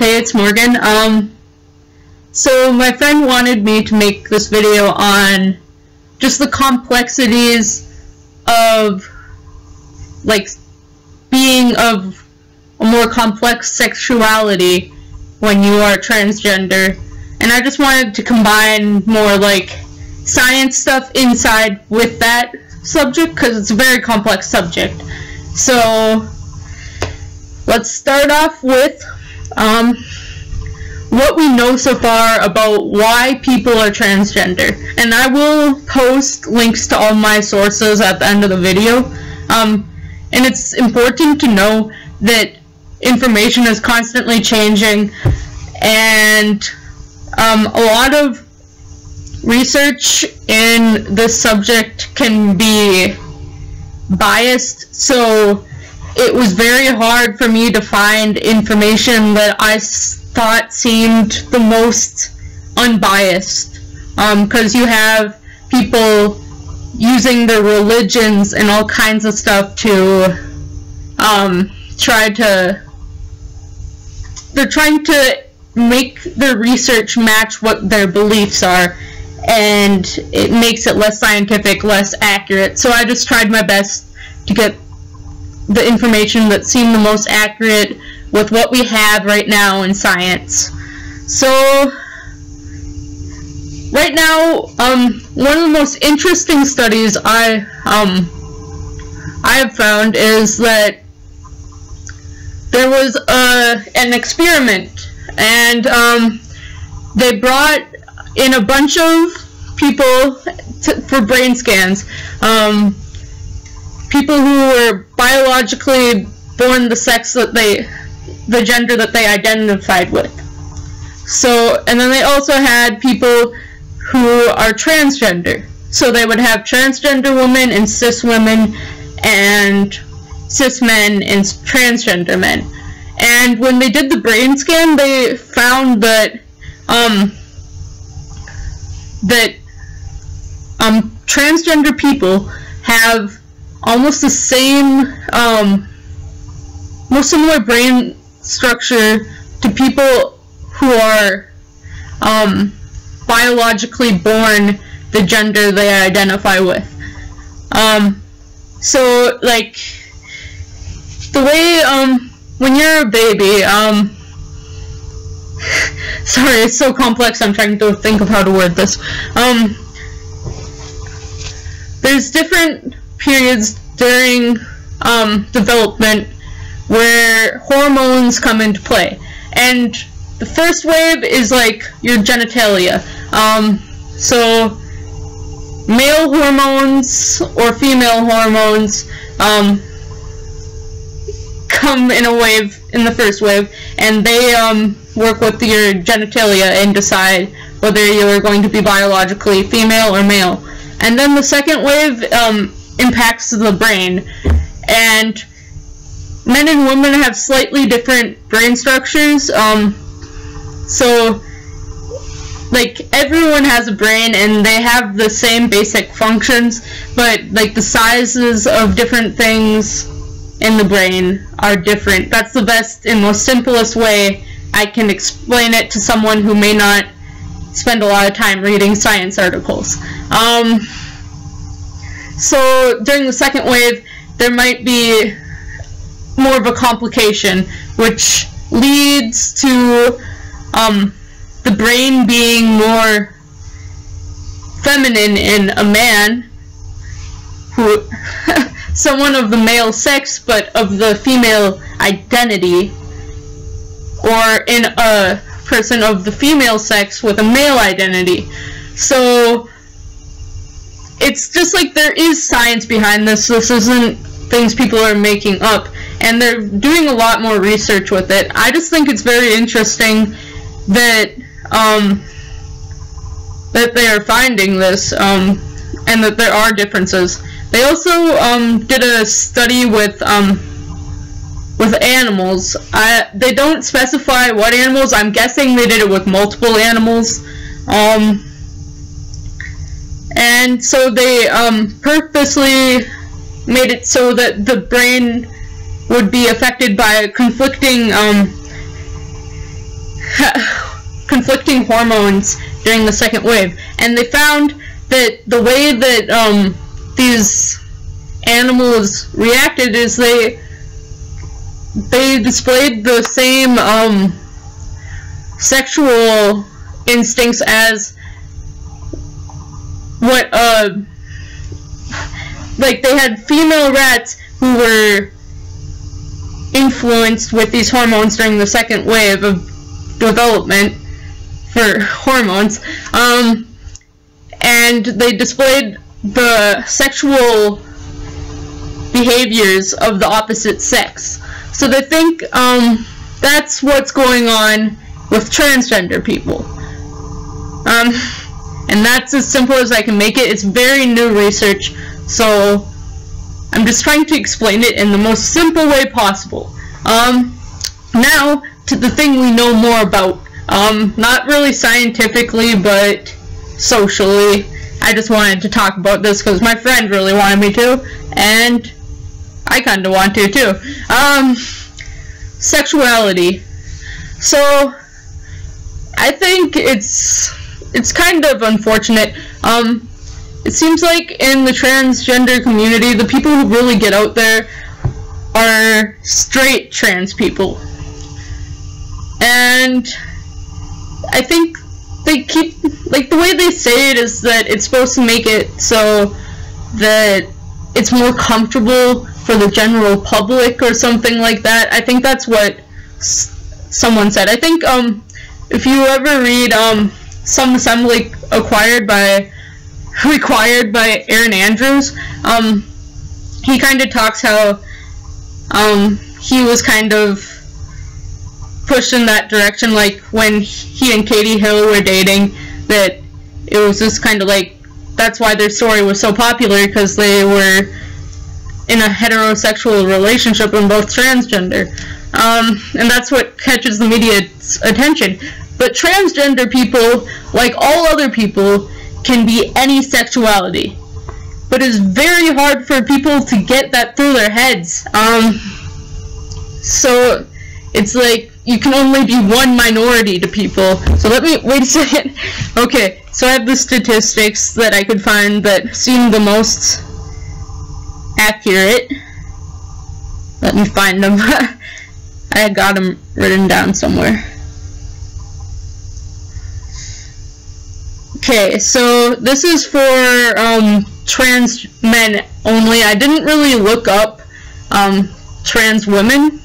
Hey, it's Morgan. So my friend wanted me to make this video on just the complexities of, like, being of a more complex sexuality when you are transgender. And I just wanted to combine more, like, science stuff inside with that subject, because it's a very complex subject. So let's start off with what we know so far about why people are transgender. And I will post links to all my sources at the end of the video. And it's important to know that information is constantly changing, and a lot of research in this subject can be biased, so it was very hard for me to find information that I thought seemed the most unbiased, because you have people using their religions and all kinds of stuff to they're trying to make their research match what their beliefs are, and it makes it less scientific, less accurate. So I just tried my best to get the information that seemed the most accurate with what we have right now in science. So right now, one of the most interesting studies I have found is that there was an experiment, and they brought in a bunch of people for brain scans, people who were biologically born the sex that the gender that they identified with. So, and then they also had people who are transgender. So they would have transgender women and cis women, and cis men and transgender men. And when they did the brain scan, they found that transgender people have almost the same, more similar brain structure to people who are biologically born the gender they identify with. So, like, the way, when you're a baby, sorry, it's so complex, I'm trying to think of how to word this. There's different periods during development where hormones come into play, and the first wave is like your genitalia. So male hormones or female hormones come in a wave, in the first wave, and they work with your genitalia and decide whether you're going to be biologically female or male. And then the second wave impacts the brain, and men and women have slightly different brain structures. So, like, everyone has a brain and they have the same basic functions, but, like, the sizes of different things in the brain are different. That's the best and most simplest way I can explain it to someone who may not spend a lot of time reading science articles. So during the second wave, there might be more of a complication, which leads to the brain being more feminine in a man, who someone of the male sex but of the female identity, or in a person of the female sex with a male identity. So it's just like there is science behind this. This isn't things people are making up, and they're doing a lot more research with it. I just think it's very interesting that that they are finding this, and that there are differences. They also did a study with animals. They don't specify what animals. I'm guessing they did it with multiple animals. And so they purposely made it so that the brain would be affected by conflicting conflicting hormones during the second wave, and they found that the way that these animals reacted is they displayed the same sexual instincts as what like they had female rats who were influenced with these hormones during the second wave of development for hormones, and they displayed the sexual behaviors of the opposite sex. So they think that's what's going on with transgender people. And that's as simple as I can make it. It's very new research, so I'm just trying to explain it in the most simple way possible. Now, to the thing we know more about. Not really scientifically, but socially. I just wanted to talk about this because my friend really wanted me to, and I kind of want to too. Sexuality. So, I think it's kind of unfortunate. It seems like in the transgender community, the people who really get out there are straight trans people. And I think they keep, like, the way they say it is that it's supposed to make it so that it's more comfortable for the general public or something like that. I think that's what someone said. I think, if you ever read, Some Assembly Required by Aaron Andrews, he kind of talks how, he was kind of pushed in that direction, like when he and Katie Hill were dating, that it was just kind of like, that's why their story was so popular, because they were in a heterosexual relationship and both transgender, and that's what catches the media's attention. But transgender people, like all other people, can be any sexuality, but it's very hard for people to get that through their heads. So it's like, you can only be one minority to people. So let me, wait a second. Okay, so I have the statistics that I could find that seem the most accurate. Let me find them. I got them written down somewhere. Okay, so this is for trans men only. I didn't really look up trans women.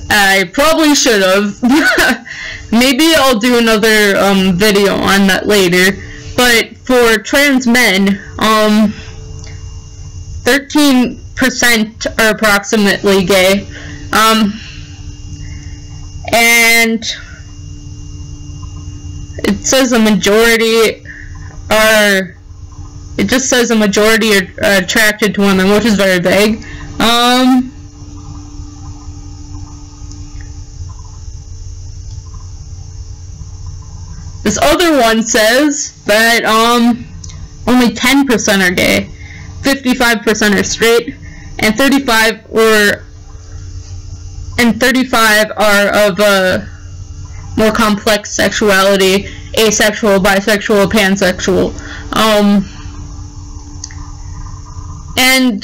I probably should have. Maybe I'll do another video on that later. But for trans men, 13% are approximately gay. And it says a majority are, it just says a majority are attracted to women, which is very vague. This other one says that only 10% are gay, 55% are straight, and 35 are of a more complex sexuality, asexual, bisexual, pansexual. And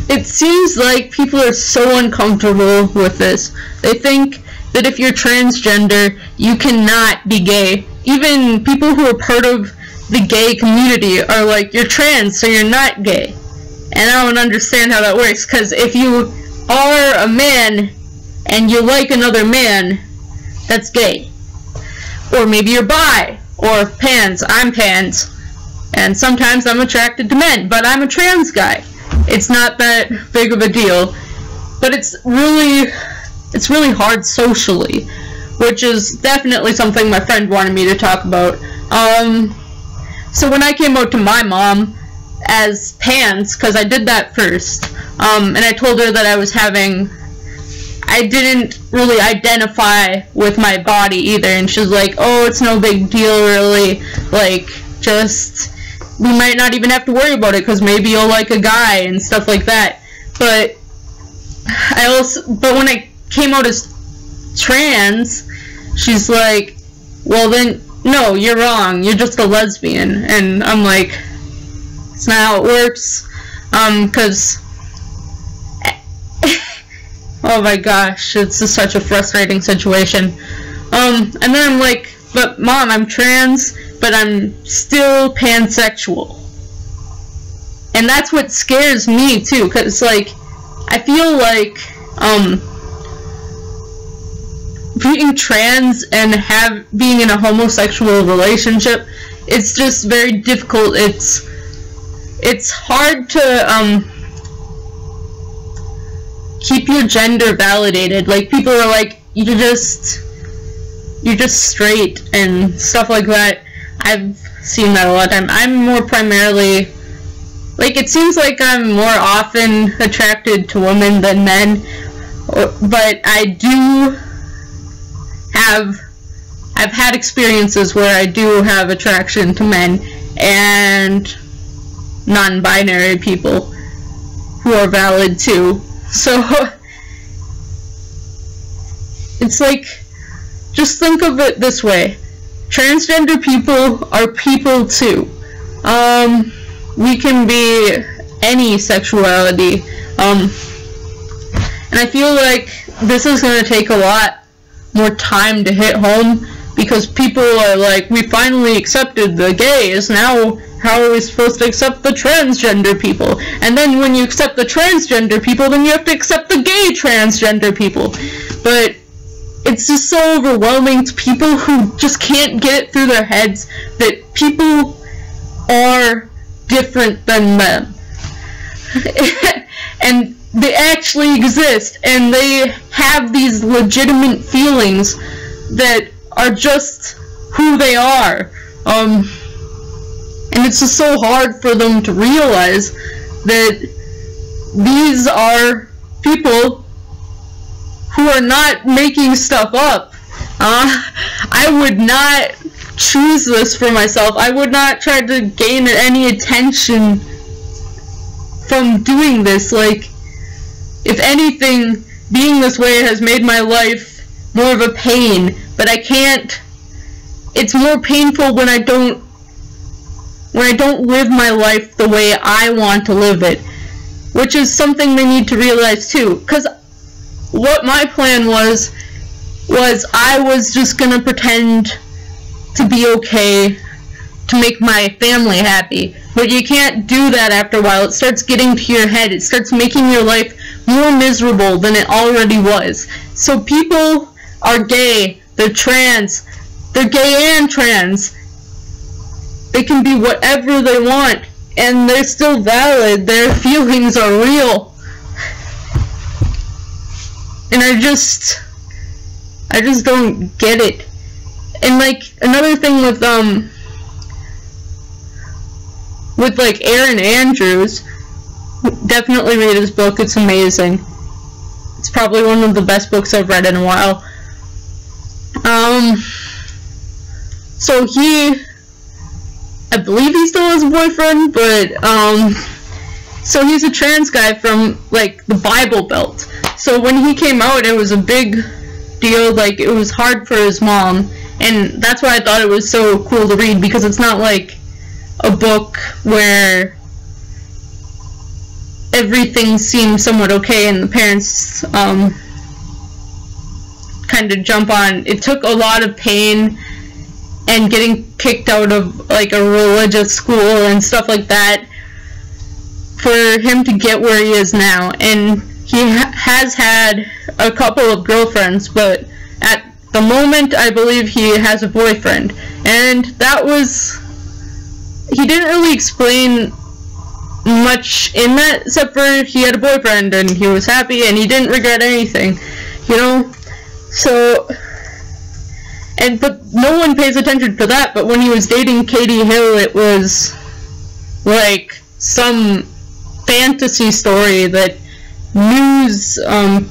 it seems like people are so uncomfortable with this. They think that if you're transgender, you cannot be gay. Even people who are part of the gay community are like, you're trans, so you're not gay. And I don't understand how that works, because if you are a man and you like another man, that's gay. Or maybe you're bi, or pans. I'm pans. And sometimes I'm attracted to men, but I'm a trans guy. It's not that big of a deal. But it's really hard socially, which is definitely something my friend wanted me to talk about. So when I came out to my mom as pans, because I did that first, and I told her that I didn't really identify with my body either, and she's like, oh, it's no big deal really, like, just, we might not even have to worry about it, because maybe you'll like a guy, and stuff like that. But when I came out as trans, she's like, well then, no, you're wrong, you're just a lesbian. And I'm like, it's not how it works, cause, oh my gosh, it's just such a frustrating situation. And then I'm like, but Mom, I'm trans, but I'm still pansexual. And that's what scares me too, cause like, I feel like, being trans and being in a homosexual relationship, it's just very difficult. It's hard to keep your gender validated. Like, people are like, you're just straight and stuff like that. I've seen that a lot of time. I'm more primarily, like, it seems like I'm more often attracted to women than men, but I've had experiences where I do have attraction to men and non-binary people who are valid too. So it's like, just think of it this way. Transgender people are people too. We can be any sexuality. And I feel like this is going to take a lot more time to hit home, because people are like, we finally accepted the gays, now how are we supposed to accept the transgender people? And then when you accept the transgender people, then you have to accept the gay transgender people. But it's just so overwhelming to people who just can't get it through their heads that people are different than them. And they actually exist, and they have these legitimate feelings that are just who they are. And it's just so hard for them to realize that these are people who are not making stuff up. I would not choose this for myself. I would not try to gain any attention from doing this. Like, if anything, being this way has made my life more of a pain, but I can't, it's more painful when I don't live my life the way I want to live it, which is something they need to realize too, because what my plan was I was just gonna pretend to be okay to make my family happy. But you can't do that after a while. It starts getting to your head. It starts making your life more miserable than it already was. So people are gay, they're trans, they're gay and trans. They can be whatever they want, and they're still valid. Their feelings are real. And I just don't get it. And like, another thing with like Aaron Andrews, definitely read his book. It's amazing. It's probably one of the best books I've read in a while. So I believe he still has a boyfriend, but so he's a trans guy from like the Bible Belt. So when he came out, it was a big deal. Like, it was hard for his mom, and that's why I thought it was so cool to read, because it's not like a book where everything seems somewhat okay and the parents kind of jump on. It took a lot of pain and getting kicked out of like a religious school and stuff like that for him to get where he is now. And he has had a couple of girlfriends, but at the moment I believe he has a boyfriend, and that was, he didn't really explain much in that, except for he had a boyfriend and he was happy and he didn't regret anything, you know? So, but no one pays attention to that. But when he was dating Katie Hill, it was like some fantasy story that news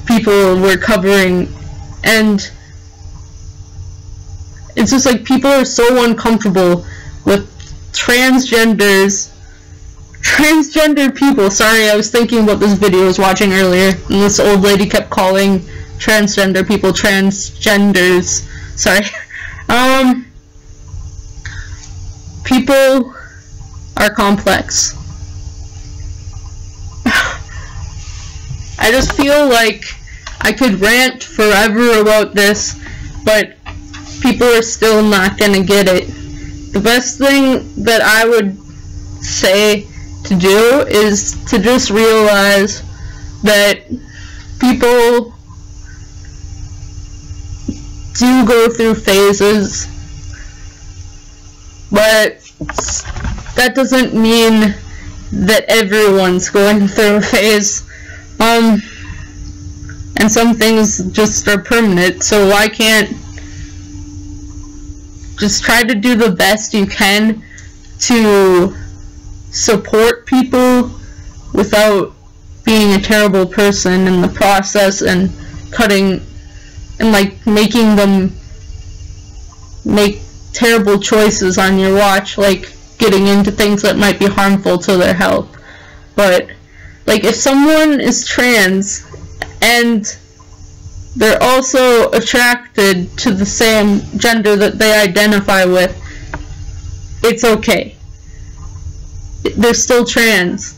people were covering, and it's just like, people are so uncomfortable with transgender people. Sorry, I was thinking about this video I was watching earlier, and this old lady kept calling transgender people, transgenders, sorry. People are complex. I just feel like I could rant forever about this, but people are still not gonna get it. The best thing that I would say to do is to just realize that people do go through phases, but that doesn't mean that everyone's going through a phase. And some things just are permanent, so why can't just try to do the best you can to support people without being a terrible person in the process and cutting and like making them make terrible choices on your watch, like getting into things that might be harmful to their health. But like if someone is trans and they're also attracted to the same gender that they identify with, it's okay. They're still trans.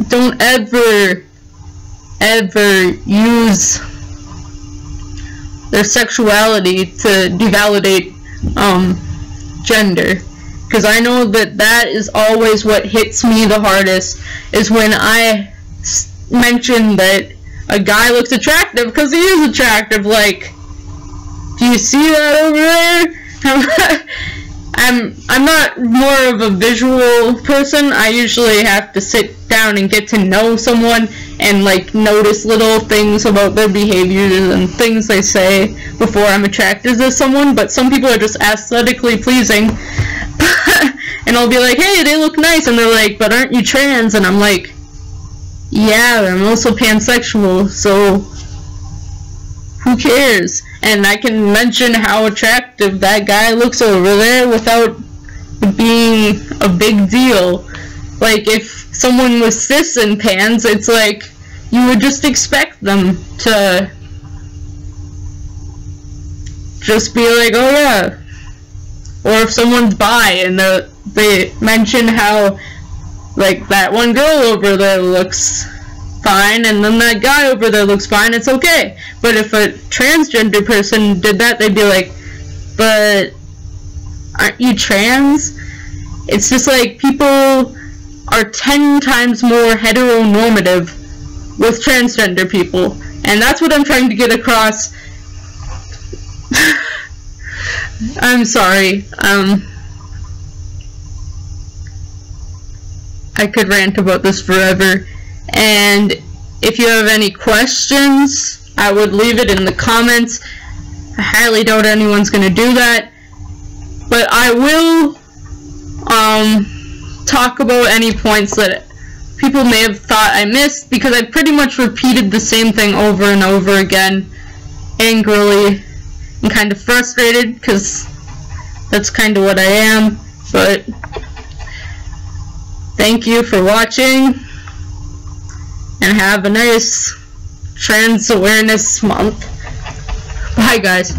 Don't ever use their sexuality to devalidate gender, because I know that is always what hits me the hardest, is when I mention that a guy looks attractive because he is attractive. Like, do you see that over there? I'm not more of a visual person. I usually have to sit down and get to know someone and like notice little things about their behaviors and things they say before I'm attracted to someone. But some people are just aesthetically pleasing and I'll be like, hey, they look nice, and they're like, but aren't you trans? And I'm like, yeah, I'm also pansexual, so who cares? And I can mention how attractive that guy looks over there without it being a big deal. Like, if someone was cis and pans, it's like, you would just expect them to just be like, oh yeah. Or if someone's bi and they mention how, like, that one girl over there looks fine, and then that guy over there looks fine, it's okay. But if a transgender person did that, they'd be like, but aren't you trans? It's just like, people are 10 times more heteronormative with transgender people, and that's what I'm trying to get across. I'm sorry. I could rant about this forever, and if you have any questions, I would leave it in the comments. I highly doubt anyone's gonna do that, but I will talk about any points that people may have thought I missed, because I pretty much repeated the same thing over and over again, angrily and kind of frustrated, because that's kind of what I am. But thank you for watching, and have a nice Trans Awareness Month. Bye, guys.